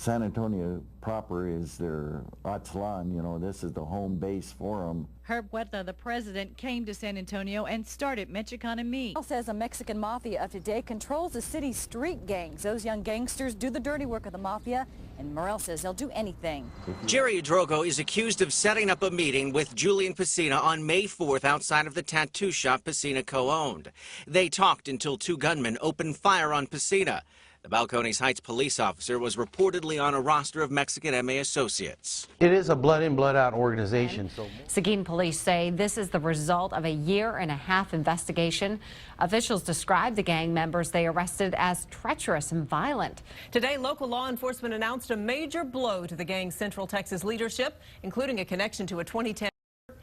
San Antonio proper is their Atlan, you know, this is the home base for them. Herb Huerta, the president, came to San Antonio and started Mexikanemi. Says a Mexican mafia of today controls the city's street gangs. Those young gangsters do the dirty work of the mafia, and Morel says they'll do anything. Jerry Adrogo is accused of setting up a meeting with Julian Pesina on May 4th outside of the tattoo shop Pesina co-owned. They talked until two gunmen opened fire on Pesina. The Balcones Heights police officer was reportedly on a roster of Mexikanemi associates. It is a blood-in, blood-out organization. Seguin police say this is the result of a year-and-a-half investigation. Officials describe the gang members they arrested as treacherous and violent. Today, local law enforcement announced a major blow to the gang's Central Texas leadership, including a connection to a 2010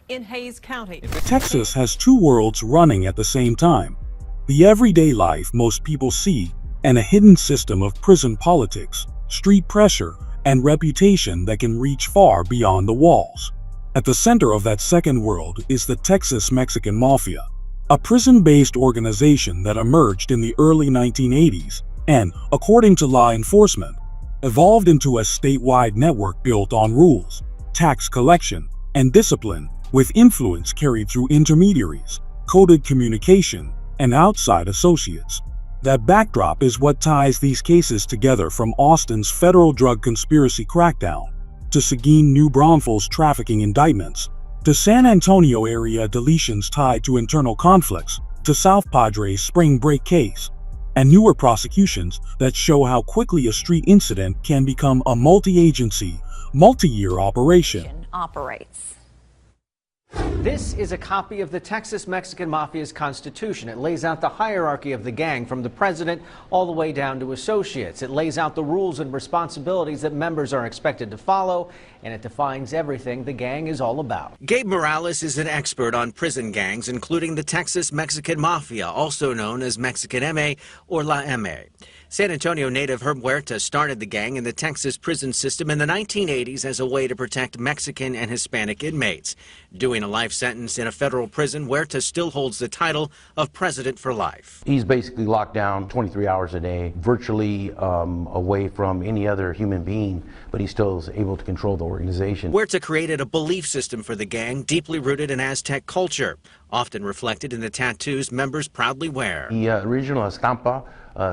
in Hays County. Texas has two worlds running at the same time: the everyday life most people see, and a hidden system of prison politics, street pressure, and reputation that can reach far beyond the walls. At the center of that second world is the Texas Mexican Mafia, a prison-based organization that emerged in the early 1980s and, according to law enforcement, evolved into a statewide network built on rules, tax collection, and discipline, with influence carried through intermediaries, coded communication, and outside associates. That backdrop is what ties these cases together, from Austin's federal drug conspiracy crackdown, to Seguin New Braunfels trafficking indictments, to San Antonio area deletions tied to internal conflicts, to South Padre's spring break case, and newer prosecutions that show how quickly a street incident can become a multi-agency, multi-year operation. This is a copy of the Texas Mexican Mafia's Constitution. It lays out the hierarchy of the gang from the president all the way down to associates. It lays out the rules and responsibilities that members are expected to follow, and it defines everything the gang is all about. Gabe Morales is an expert on prison gangs, including the Texas Mexican Mafia, also known as Mexikanemi or La M. San Antonio native Herb Huerta started the gang in the Texas prison system in the 1980s as a way to protect Mexican and Hispanic inmates. Doing a life sentence in a federal prison, Huerta still holds the title of president for life. He's basically locked down 23 hours a day, virtually away from any other human being, but he still is able to control the organization. Huerta created a belief system for the gang deeply rooted in Aztec culture, often reflected in the tattoos members proudly wear. The original estampa,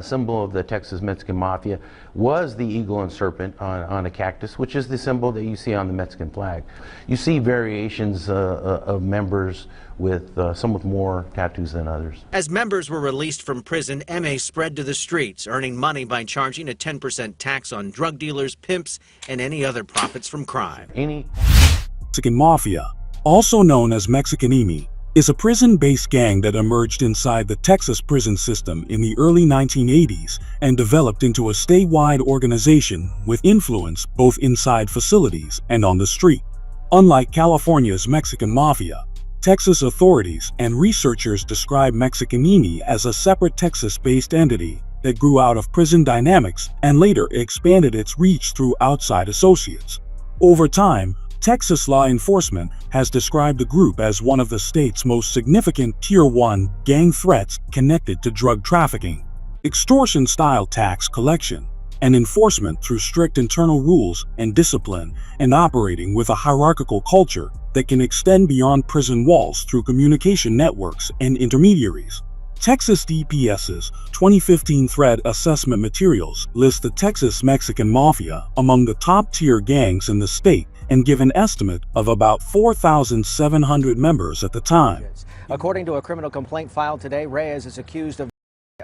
symbol of the Texas Mexican Mafia, was the eagle and serpent on a cactus, which is the symbol that you see on the Mexican flag. You see variations of members with some with more tattoos than others. As members were released from prison, MA spread to the streets, earning money by charging a 10% tax on drug dealers, pimps, and any other profits from crime. Mexican Mafia, also known as Mexikanemi, is a prison-based gang that emerged inside the Texas prison system in the early 1980s and developed into a statewide organization with influence both inside facilities and on the street. Unlike California's Mexican Mafia, Texas authorities and researchers describe Mexikanemi as a separate Texas-based entity that grew out of prison dynamics and later expanded its reach through outside associates. Over time, Texas law enforcement has described the group as one of the state's most significant Tier 1 gang threats connected to drug trafficking, extortion-style tax collection, and enforcement through strict internal rules and discipline, and operating with a hierarchical culture that can extend beyond prison walls through communication networks and intermediaries. Texas DPS's 2015 Threat Assessment Materials list the Texas Mexican Mafia among the top-tier gangs in the state and give an estimate of about 4,700 members at the time. According to a criminal complaint filed today, Reyes is accused of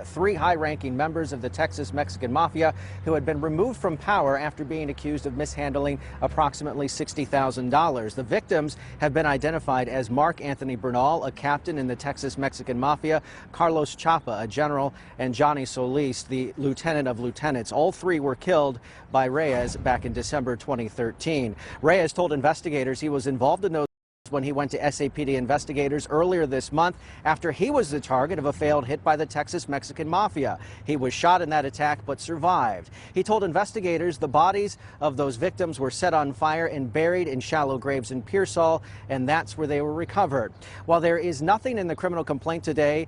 3 high-ranking members of the Texas Mexican Mafia who had been removed from power after being accused of mishandling approximately $60,000. The victims have been identified as Mark Anthony Bernal, a captain in the Texas Mexican Mafia, Carlos Chapa, a general, and Johnny Solis, the lieutenant of lieutenants. All 3 were killed by Reyes back in December 2013. Reyes told investigators he was involved in those when he went to SAPD investigators earlier this month after he was the target of a failed hit by the Texas Mexican Mafia. He was shot in that attack but survived. He told investigators the bodies of those victims were set on fire and buried in shallow graves in Pearsall, and that's where they were recovered. While there is nothing in the criminal complaint today,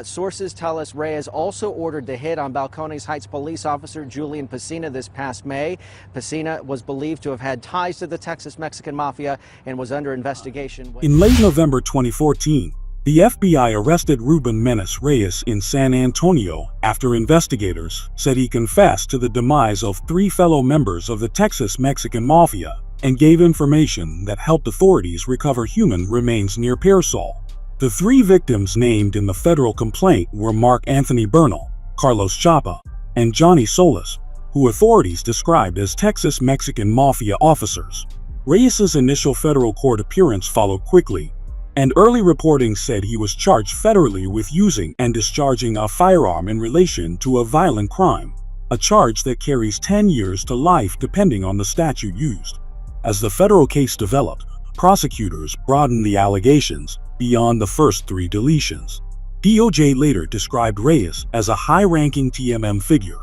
sources tell us Reyes also ordered the hit on Balcones Heights police officer Julian Pesina this past May. Pesina was believed to have had ties to the Texas Mexican Mafia and was under investigation. In late November 2014, the FBI arrested Ruben Menace Reyes in San Antonio after investigators said he confessed to the demise of 3 fellow members of the Texas Mexican Mafia and gave information that helped authorities recover human remains near Pearsall. The 3 victims named in the federal complaint were Mark Anthony Bernal, Carlos Chapa, and Johnny Solis, who authorities described as Texas Mexican Mafia officers. Reyes's initial federal court appearance followed quickly, and early reporting said he was charged federally with using and discharging a firearm in relation to a violent crime, a charge that carries 10 years to life depending on the statute used. As the federal case developed, prosecutors broadened the allegations beyond the first 3 deletions. DOJ later described Reyes as a high-ranking TMM figure,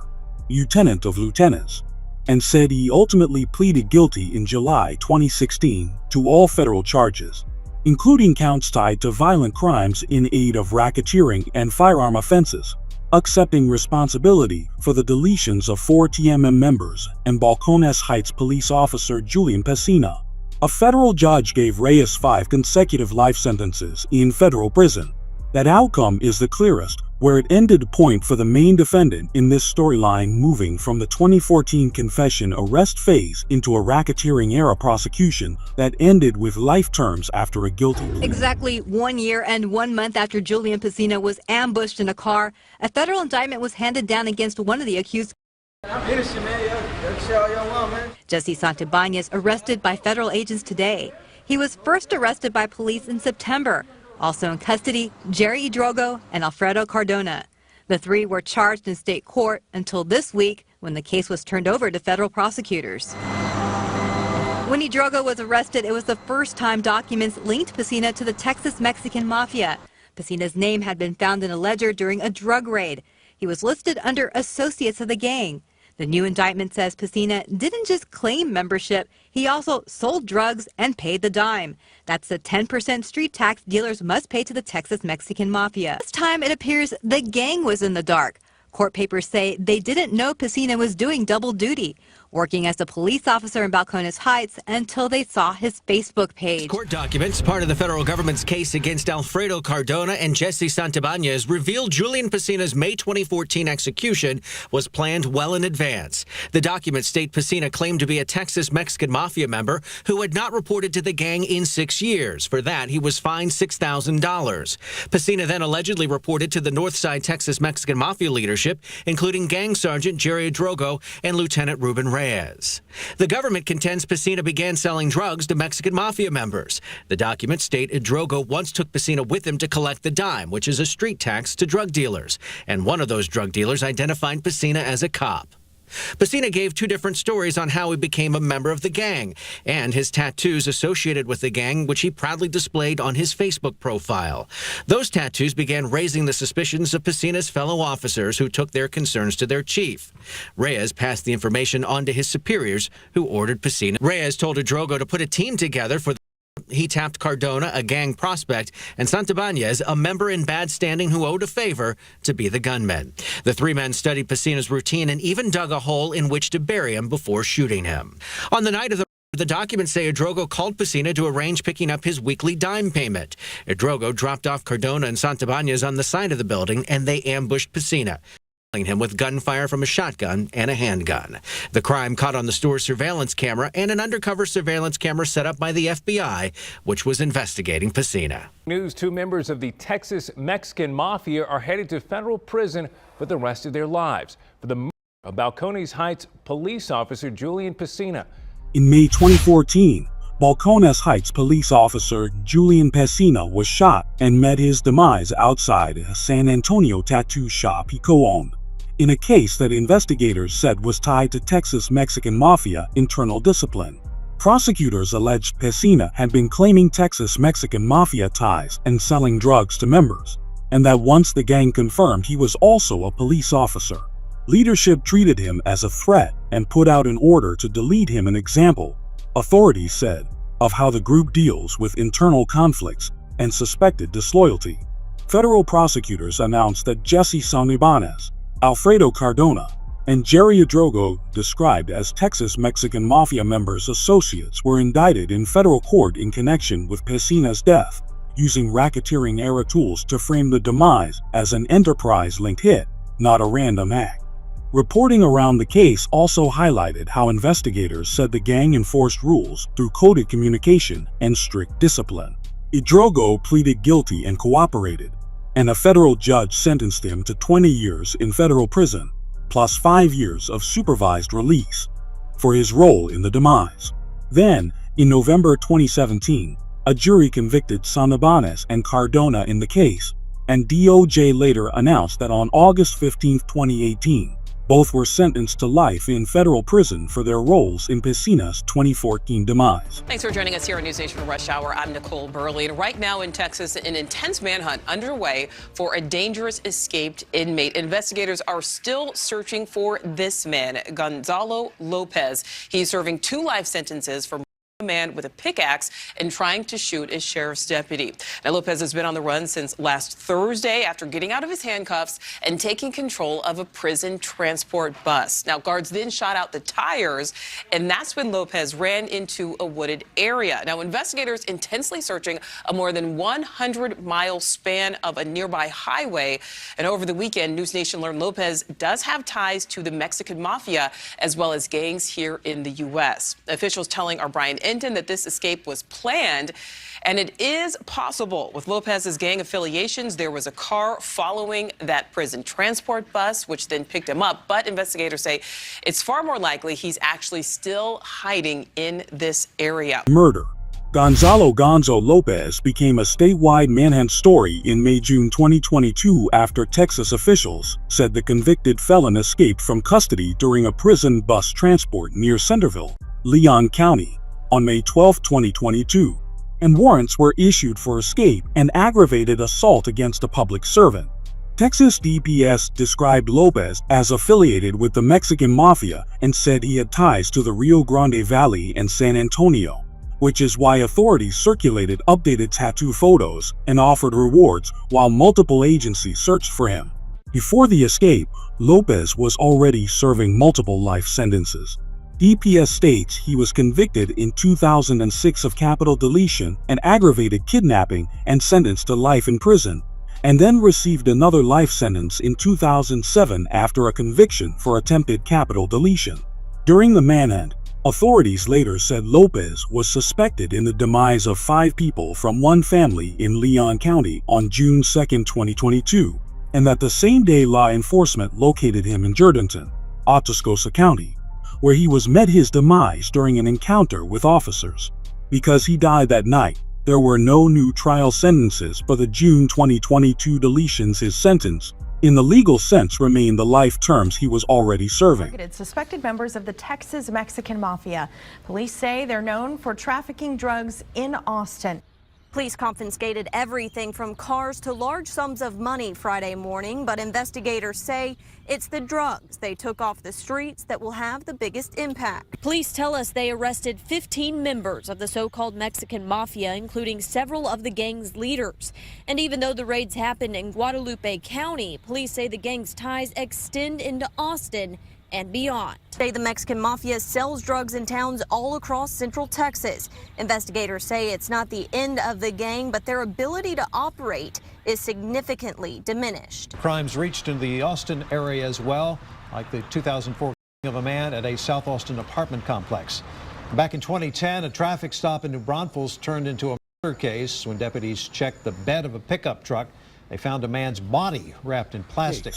lieutenant of lieutenants, and said he ultimately pleaded guilty in July 2016 to all federal charges, including counts tied to violent crimes in aid of racketeering and firearm offenses, accepting responsibility for the deletions of 4 TMM members and Balcones Heights police officer Julian Pesina. A federal judge gave Reyes 5 consecutive life sentences in federal prison. That outcome is the clearest, where it ended the point for the main defendant in this storyline, moving from the 2014 confession arrest phase into a racketeering-era prosecution that ended with life terms after a guilty plea. Exactly 1 year and 1 month after Julian Pesina was ambushed in a car, a federal indictment was handed down against one of the accused. I'm innocent, man. That's all y'all want, man. Jesse Santibanez arrested by federal agents today. He was first arrested by police in September. Also in custody, Jerry Drogo and Alfredo Cardona. The 3 were charged in state court until this week when the case was turned over to federal prosecutors. When Drogo was arrested, it was the first time documents linked Pesina to the Texas Mexican Mafia. Pesina's name had been found in a ledger during a drug raid. He was listed under associates of the gang. The new indictment says Pesina didn't just claim membership, he also sold drugs and paid the dime. That's the 10% street tax dealers must pay to the Texas Mexican Mafia. This time it appears the gang was in the dark. Court papers say they didn't know Pesina was doing double duty, working as a police officer in Balcones Heights until they saw his Facebook page. Court documents, part of the federal government's case against Alfredo Cardona and Jesse Santibanez, revealed Julian Pesina's May 2014 execution was planned well in advance. The documents state Pesina claimed to be a Texas Mexican Mafia member who had not reported to the gang in 6 years. For that, he was fined $6,000. Pesina then allegedly reported to the Northside Texas Mexican Mafia leadership, including Gang Sergeant Jerry Drogo and Lieutenant Ruben Reyes. The government contends Pesina began selling drugs to Mexican Mafia members. The documents state Drogo once took Pesina with him to collect the dime, which is a street tax to drug dealers, and one of those drug dealers identified Pesina as a cop. Pesina gave 2 different stories on how he became a member of the gang and his tattoos associated with the gang, which he proudly displayed on his Facebook profile. Those tattoos began raising the suspicions of Pesina's fellow officers, who took their concerns to their chief. Reyes passed the information on to his superiors, who ordered Pesina. Reyes told Drogo to put a team together for He tapped Cardona, a gang prospect, and Santibanez, a member in bad standing who owed a favor, to be the gunmen. The 3 men studied Pesina's routine and even dug a hole in which to bury him before shooting him. On the night of the documents say Drogo called Pesina to arrange picking up his weekly dime payment. Drogo dropped off Cardona and Santibanez on the side of the building, and they ambushed Pesina, killing him with gunfire from a shotgun and a handgun. The crime caught on the store's surveillance camera and an undercover surveillance camera set up by the FBI, which was investigating Pesina. News: 2 members of the Texas Mexican Mafia are headed to federal prison for the rest of their lives for the murder of Balcones Heights police officer Julian Pesina. In May 2014, Balcones Heights police officer Julian Pesina was shot and met his demise outside a San Antonio tattoo shop he co-owned, in a case that investigators said was tied to Texas Mexican Mafia internal discipline. Prosecutors alleged Pesina had been claiming Texas Mexican Mafia ties and selling drugs to members, and that once the gang confirmed he was also a police officer, leadership treated him as a threat and put out an order to delete him. An example, authorities said, of how the group deals with internal conflicts and suspected disloyalty. Federal prosecutors announced that Jesse Santibanez, Alfredo Cardona, and Jerry Adrogo, described as Texas Mexican Mafia members' associates, were indicted in federal court in connection with Pesina's death, using racketeering-era tools to frame the demise as an enterprise-linked hit, not a random act. Reporting around the case also highlighted how investigators said the gang enforced rules through coded communication and strict discipline. Adrogo pleaded guilty and cooperated, and a federal judge sentenced him to 20 years in federal prison, plus 5 years of supervised release, for his role in the demise. Then, in November 2017, a jury convicted Santibanez and Cardona in the case, and DOJ later announced that on August 15, 2018, both were sentenced to life in federal prison for their roles in Pesina's 2014 demise. Thanks for joining us here on News Nation Rush Hour. I'm Nicole Burley. And right now in Texas, an intense manhunt underway for a dangerous escaped inmate. Investigators are still searching for this man, Gonzalo Lopez. He's serving 2 life sentences for a man with a pickaxe and trying to shoot a sheriff's deputy. Now, Lopez has been on the run since last Thursday after getting out of his handcuffs and taking control of a prison transport bus. Now, guards then shot out the tires, and that's when Lopez ran into a wooded area. Now, investigators intensely searching a more than 100-mile span of a nearby highway. And over the weekend, News Nation learned Lopez does have ties to the Mexican Mafia as well as gangs here in the U.S. Officials telling our Brian Enton that this escape was planned, and it is possible. With Lopez's gang affiliations, there was a car following that prison transport bus, which then picked him up. But investigators say it's far more likely he's actually still hiding in this area. Murder. Gonzalo Lopez became a statewide manhunt story in May-June 2022 after Texas officials said the convicted felon escaped from custody during a prison bus transport near Centerville, Leon County, on May 12, 2022, and warrants were issued for escape and aggravated assault against a public servant. Texas DPS described Lopez as affiliated with the Mexican Mafia and said he had ties to the Rio Grande Valley and San Antonio, which is why authorities circulated updated tattoo photos and offered rewards while multiple agencies searched for him. Before the escape, Lopez was already serving multiple life sentences. DPS states he was convicted in 2006 of capital deletion and aggravated kidnapping and sentenced to life in prison, and then received another life sentence in 2007 after a conviction for attempted capital deletion. During the manhunt, authorities later said Lopez was suspected in the demise of 5 people from one family in Leon County on June 2, 2022, and that the same day law enforcement located him in Jourdanton, Atascosa County, where he was met his demise during an encounter with officers. Because he died that night, there were no new trial sentences for the June 2022 deletions. His sentence, in the legal sense, remained the life terms he was already serving. Suspected members of the Texas Mexican Mafia. Police say they're known for trafficking drugs in Austin. Police confiscated everything from cars to large sums of money Friday morning, but investigators say it's the drugs they took off the streets that will have the biggest impact. Police tell us they arrested 15 members of the so-called Mexican Mafia, including several of the gang's leaders. And even though the raids happened in Guadalupe County, police say the gang's ties extend into Austin and beyond. Say the Mexican Mafia sells drugs in towns all across Central Texas. Investigators say it's not the end of the gang, but their ability to operate is significantly diminished. Crimes reached into the Austin area as well, like the 2004 killing of a man at a South Austin apartment complex. Back in 2010, a traffic stop in New Braunfels turned into a murder case. When deputies checked the bed of a pickup truck, they found a man's body wrapped in plastic.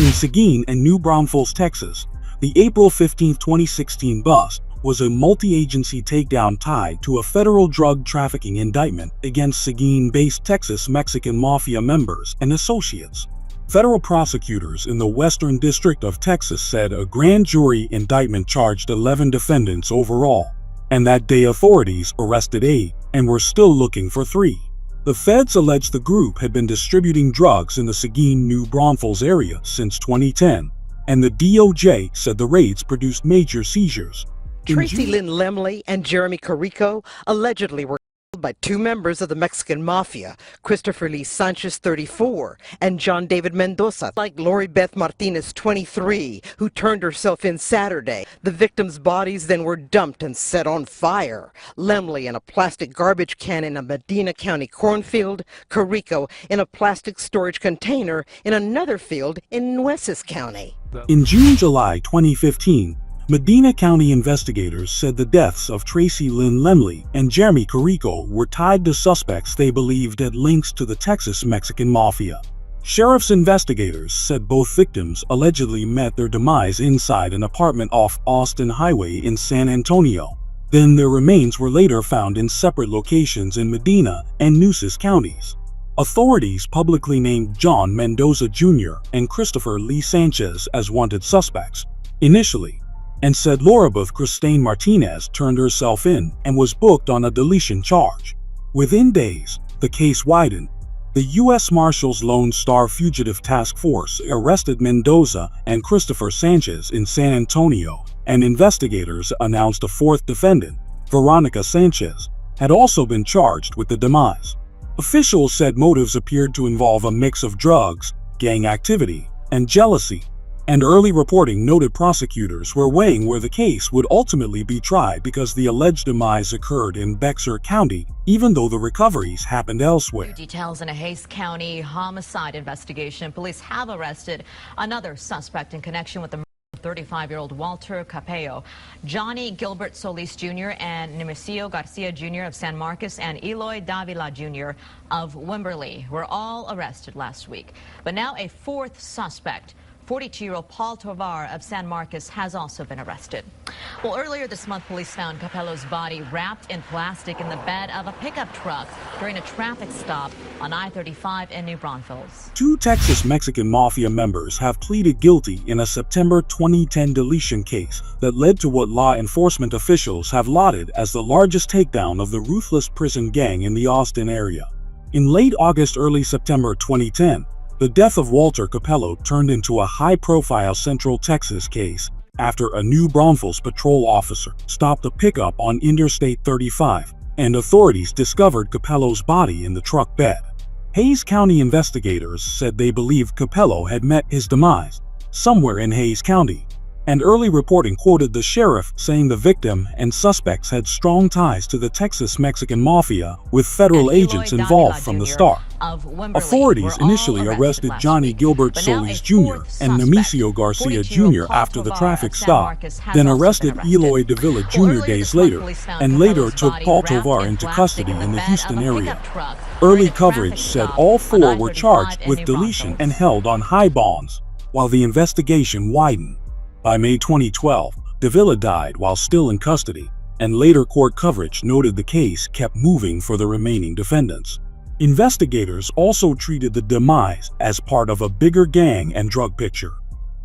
In Seguin and New Braunfels, Texas, the April 15, 2016 bust was a multi-agency takedown tied to a federal drug trafficking indictment against Seguin-based Texas Mexican Mafia members and associates. Federal prosecutors in the Western District of Texas said a grand jury indictment charged 11 defendants overall, and that day authorities arrested 8 and were still looking for 3. The feds alleged the group had been distributing drugs in the Seguin, New Braunfels area since 2010, and the DOJ said the raids produced major seizures. Tracy Lynn Lemley and Jeremy Carrico allegedly were killed by 2 members of the Mexican Mafia, Christopher Lee Sanchez, 34, and John David Mendoza, like Lori Beth Martinez, 23, who turned herself in Saturday. The victims' bodies then were dumped and set on fire. Lemley in a plastic garbage can in a Medina County cornfield, Carrico in a plastic storage container in another field in Nueces County. In June-July 2015, Medina County investigators said the deaths of Tracy Lynn Lemley and Jeremy Carrico were tied to suspects they believed had links to the Texas Mexican Mafia. Sheriff's investigators said both victims allegedly met their demise inside an apartment off Austin Highway in San Antonio. Then their remains were later found in separate locations in Medina and Nueces counties. Authorities publicly named John Mendoza Jr. and Christopher Lee Sanchez as wanted suspects initially, and said Lorabeth Christine Martinez turned herself in and was booked on a deletion charge. Within days, the case widened. The U.S. Marshals Lone Star Fugitive Task Force arrested Mendoza and Christopher Sanchez in San Antonio, and investigators announced a 4th defendant, Veronica Sanchez, had also been charged with the demise. Officials said motives appeared to involve a mix of drugs, gang activity, and jealousy, and early reporting noted prosecutors were weighing where the case would ultimately be tried because the alleged demise occurred in Bexar County, even though the recoveries happened elsewhere. Details in a Hays County homicide investigation. Police have arrested another suspect in connection with the 35-year-old Walter Capello. Johnny Gilbert Solis Jr. and Merecido Garcia Jr. of San Marcos and Eloy Davila Jr. of Wimberley were all arrested last week. But now a 4th suspect, 42-year-old Paul Tovar of San Marcos, has also been arrested. Well, earlier this month, police found Capello's body wrapped in plastic in the bed of a pickup truck during a traffic stop on I-35 in New Braunfels. 2 Texas Mexican Mafia members have pleaded guilty in a September 2010 deletion case that led to what law enforcement officials have lauded as the largest takedown of the ruthless prison gang in the Austin area. In late August, early September 2010, the death of Walter Capello turned into a high-profile Central Texas case after a New Braunfels patrol officer stopped a pickup on Interstate 35, and authorities discovered Capello's body in the truck bed. Hays County investigators said they believed Capello had met his demise somewhere in Hays County, and early reporting quoted the sheriff saying the victim and suspects had strong ties to the Texas Mexican Mafia, with federal agents involved from the start. Authorities initially arrested Johnny Gilbert Solis Jr. and Nemesio Garcia Jr. after the traffic stop, then arrested Eloy Davila Jr. days later, and later took Paul Tovar into custody in the Houston area. Early coverage said all 4 were charged with deletion and held on high bonds, while the investigation widened. By May 2012, Davila died while still in custody, and later court coverage noted the case kept moving for the remaining defendants. Investigators also treated the demise as part of a bigger gang and drug picture.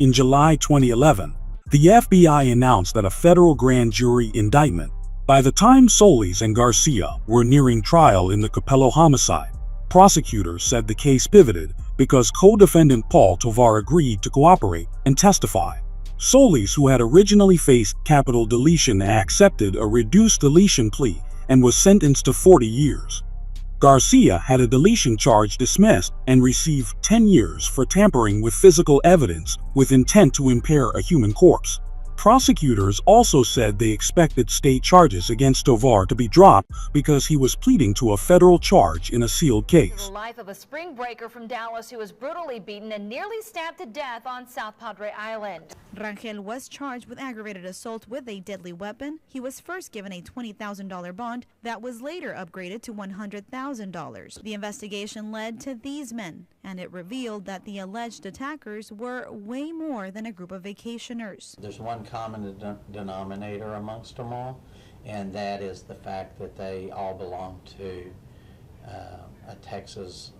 In July 2011, the FBI announced that a federal grand jury indictment. By the time Solis and Garcia were nearing trial in the Capello homicide, prosecutors said the case pivoted because co-defendant Paul Tovar agreed to cooperate and testify. Solis, who had originally faced capital deletion, accepted a reduced deletion plea and was sentenced to 40 years. Garcia had a deletion charge dismissed and received 10 years for tampering with physical evidence with intent to impair a human corpse. Prosecutors also said they expected state charges against Tovar to be dropped because he was pleading to a federal charge in a sealed case. The life of a spring breaker from Dallas who was brutally beaten and nearly stabbed to death on South Padre Island. Rangel was charged with aggravated assault with a deadly weapon. He was first given a $20,000 bond that was later upgraded to $100,000. The investigation led to these men, and it revealed that the alleged attackers were way more than a group of vacationers. There's one common denominator amongst them all, and that is the fact that they all belong to a Texas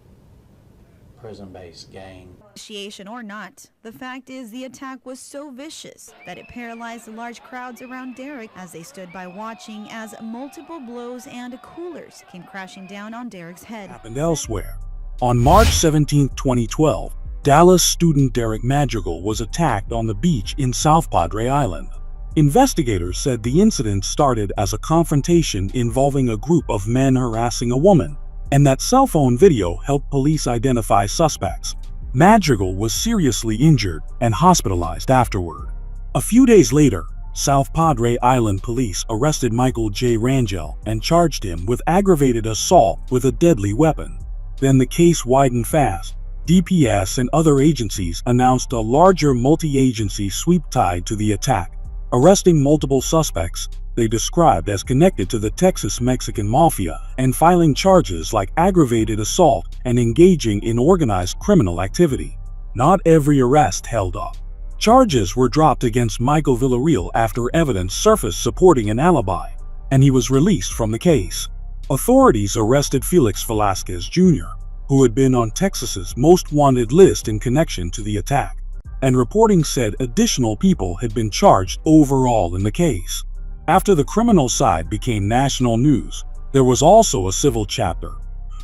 prison-based gang. Initiation or not, the fact is the attack was so vicious that it paralyzed large crowds around Derek as they stood by watching as multiple blows and coolers came crashing down on Derek's head. Happened elsewhere. On March 17, 2012, Dallas student Derek Madrigal was attacked on the beach in South Padre Island. Investigators said the incident started as a confrontation involving a group of men harassing a woman, and that cell phone video helped police identify suspects. Madrigal was seriously injured and hospitalized afterward. A few days later, South Padre Island police arrested Michael J. Rangel and charged him with aggravated assault with a deadly weapon. Then the case widened fast. DPS and other agencies announced a larger multi-agency sweep tied to the attack, arresting multiple suspects they described as connected to the Texas Mexican Mafia and filing charges like aggravated assault and engaging in organized criminal activity. Not every arrest held up. Charges were dropped against Michael Villarreal after evidence surfaced supporting an alibi, and he was released from the case. Authorities arrested Felix Velasquez Jr., who had been on Texas's most wanted list in connection to the attack, and reporting said additional people had been charged overall in the case. After the criminal side became national news, there was also a civil chapter.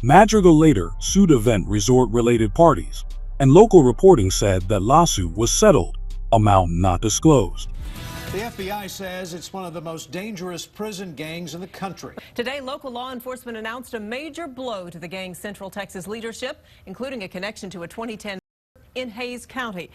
Madrigal later sued event resort-related parties, and local reporting said that lawsuit was settled, amount not disclosed. The FBI says it's one of the most dangerous prison gangs in the country. Today, local law enforcement announced a major blow to the gang's Central Texas leadership, including a connection to a 2010 in Hays County.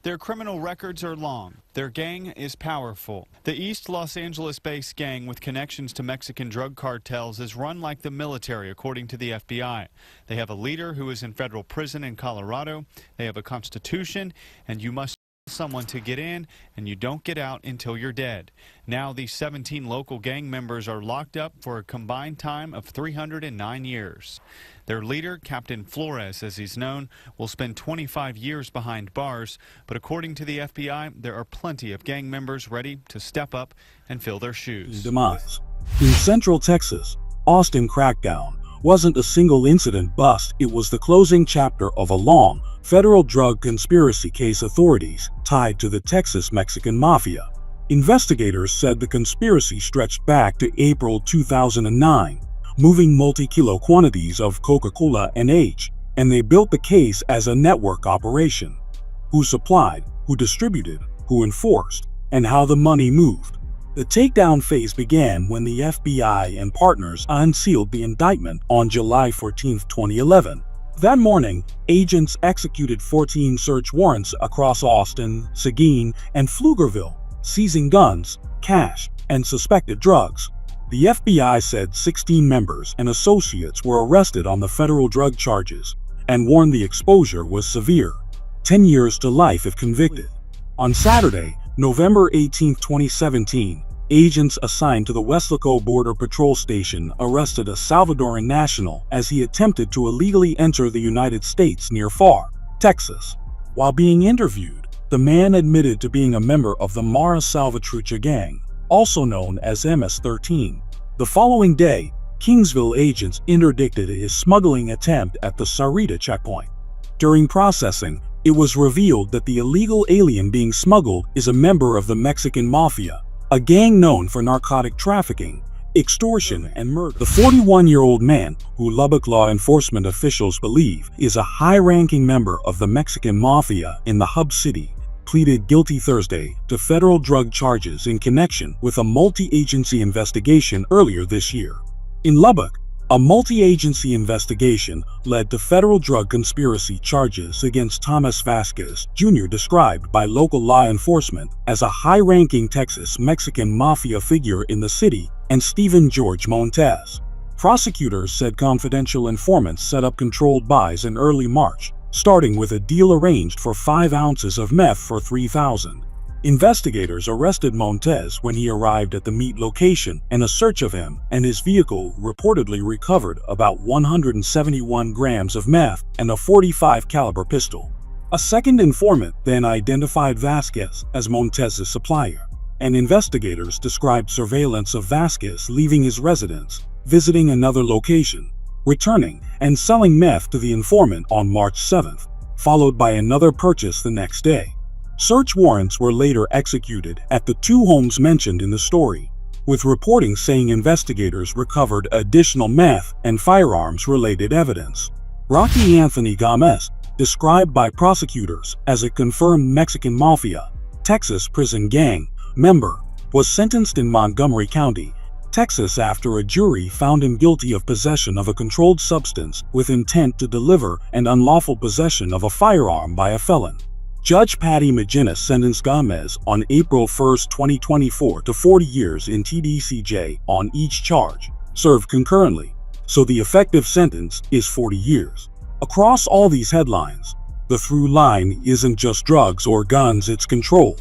Their criminal records are long. Their gang is powerful. The East Los Angeles-based gang with connections to Mexican drug cartels is run like the military, according to the FBI. They have a leader who is in federal prison in Colorado. They have a constitution, and you must someone to get in, and you don't get out until you're dead. Now these 17 local gang members are locked up for a combined time of 309 years. Their leader, Captain Flores, as he's known, will spend 25 years behind bars, but according to the FBI, there are plenty of gang members ready to step up and fill their shoes. Demise. In Central Texas, Austin Crackdown wasn't a single incident bust, it was the closing chapter of a long federal drug conspiracy case authorities tied to the Texas Mexican Mafia. Investigators said the conspiracy stretched back to April 2009, moving multi-kilo quantities of Coca-Cola and H, and they built the case as a network operation. Who supplied, who distributed, who enforced, and how the money moved. The takedown phase began when the FBI and partners unsealed the indictment on July 14, 2011. That morning, agents executed 14 search warrants across Austin, Seguin, and Pflugerville, seizing guns, cash, and suspected drugs. The FBI said 16 members and associates were arrested on the federal drug charges and warned the exposure was severe, 10 years to life if convicted. On Saturday, November 18, 2017, agents assigned to the Weslaco Border Patrol Station arrested a Salvadoran national as he attempted to illegally enter the United States near Pharr, Texas. While being interviewed, the man admitted to being a member of the Mara Salvatrucha gang, also known as MS-13. The following day, Kingsville agents interdicted his smuggling attempt at the Sarita checkpoint. During processing, it was revealed that the illegal alien being smuggled is a member of the Mexican Mafia, a gang known for narcotic trafficking, extortion, and murder. The 41-year-old man, who Lubbock law enforcement officials believe is a high-ranking member of the Mexican Mafia in the hub city, pleaded guilty Thursday to federal drug charges in connection with a multi-agency investigation earlier this year. In Lubbock, a multi-agency investigation led to federal drug conspiracy charges against Thomas Vasquez Jr., described by local law enforcement as a high-ranking Texas Mexican Mafia figure in the city, and Stephen George Montez. Prosecutors said confidential informants set up controlled buys in early March, starting with a deal arranged for 5 ounces of meth for $3,000. Investigators arrested Montez when he arrived at the meet location, and a search of him and his vehicle reportedly recovered about 171 grams of meth and a .45 caliber pistol. A second informant then identified Vasquez as Montez's supplier, and investigators described surveillance of Vasquez leaving his residence, visiting another location, returning and selling meth to the informant on March 7th, followed by another purchase the next day. Search warrants were later executed at the 2 homes mentioned in the story, with reporting saying investigators recovered additional meth and firearms-related evidence. Rocky Anthony Gomez, described by prosecutors as a confirmed Mexican Mafia, Texas prison gang member, was sentenced in Montgomery County, Texas after a jury found him guilty of possession of a controlled substance with intent to deliver and unlawful possession of a firearm by a felon. Judge Patty McGinnis sentenced Gomez on April 1, 2024 to 40 years in TDCJ on each charge, served concurrently, so the effective sentence is 40 years. Across all these headlines, the through line isn't just drugs or guns, it's control.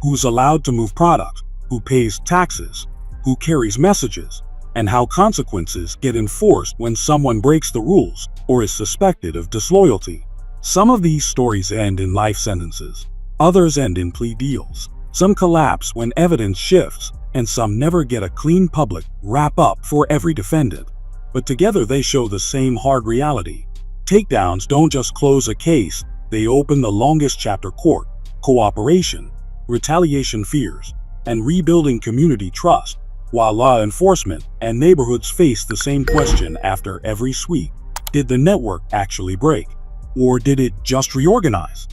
Who's allowed to move product, who pays taxes, who carries messages, and how consequences get enforced when someone breaks the rules or is suspected of disloyalty. Some of these stories end in life sentences, others end in plea deals. Some collapse when evidence shifts, and some never get a clean public wrap-up for every defendant. But together they show the same hard reality. Takedowns don't just close a case, they open the longest chapter: court, cooperation, retaliation fears, and rebuilding community trust, while law enforcement and neighborhoods face the same question after every sweep. Did the network actually break? Or did it just reorganize?